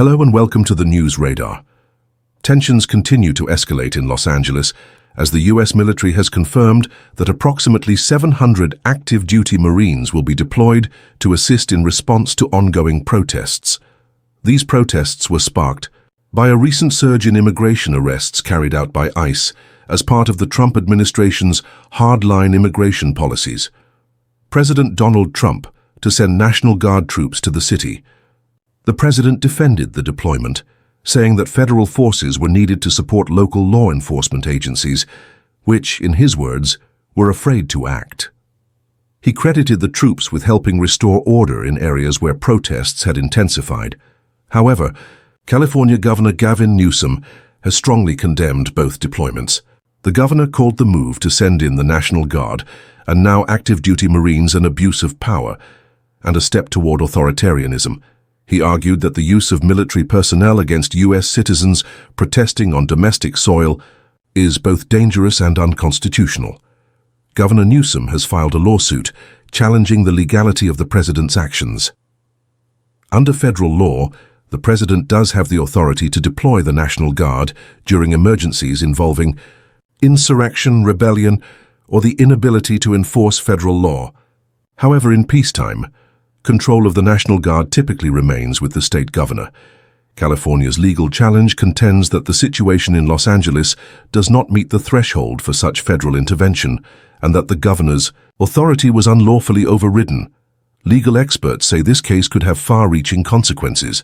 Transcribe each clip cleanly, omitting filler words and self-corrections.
Hello and welcome to the News Radar. Tensions continue to escalate in Los Angeles as the U.S. military has confirmed that approximately 700 active-duty Marines will be deployed to assist in response to ongoing protests. These protests were sparked by a recent surge in immigration arrests carried out by ICE as part of the Trump administration's hardline immigration policies. President Donald Trump to send National Guard troops to the city. The president defended the deployment, saying that federal forces were needed to support local law enforcement agencies, which, in his words, were afraid to act. He credited the troops with helping restore order in areas where protests had intensified. However, California Governor Gavin Newsom has strongly condemned both deployments. The governor called the move to send in the National Guard and now active-duty Marines an abuse of power and a step toward authoritarianism. He argued that the use of military personnel against U.S. citizens protesting on domestic soil is both dangerous and unconstitutional. Governor Newsom has filed a lawsuit challenging the legality of the president's actions. Under federal law, the president does have the authority to deploy the National Guard during emergencies involving insurrection, rebellion, or the inability to enforce federal law. However, in peacetime, control of the National Guard typically remains with the state governor. California's legal challenge contends that the situation in Los Angeles does not meet the threshold for such federal intervention and that the governor's authority was unlawfully overridden. Legal experts say this case could have far-reaching consequences.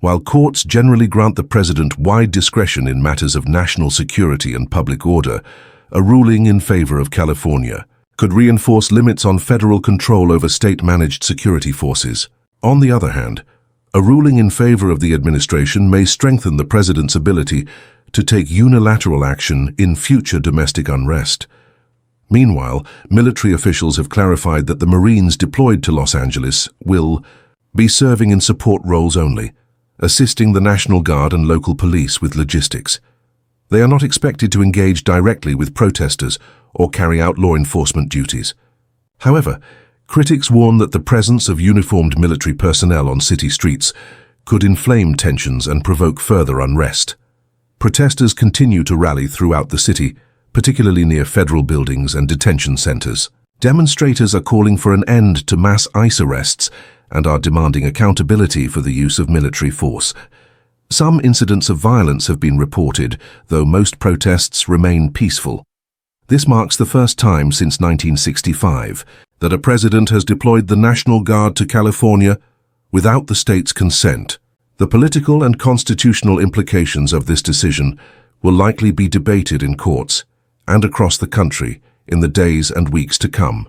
While courts generally grant the president wide discretion in matters of national security and public order, a ruling in favor of California could reinforce limits on federal control over state-managed security forces. On the other hand, a ruling in favor of the administration may strengthen the president's ability to take unilateral action in future domestic unrest. Meanwhile, military officials have clarified that the Marines deployed to Los Angeles will be serving in support roles only, assisting the National Guard and local police with logistics. They are not expected to engage directly with protesters or carry out law enforcement duties. However, critics warn that the presence of uniformed military personnel on city streets could inflame tensions and provoke further unrest. Protesters continue to rally throughout the city, particularly near federal buildings and detention centers. Demonstrators are calling for an end to mass ICE arrests and are demanding accountability for the use of military force. Some incidents of violence have been reported, though most protests remain peaceful. This marks the first time since 1965 that a president has deployed the National Guard to California without the state's consent. The political and constitutional implications of this decision will likely be debated in courts and across the country in the days and weeks to come.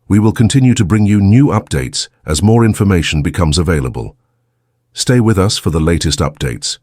We will continue to bring you new updates as more information becomes available. Stay with us for the latest updates.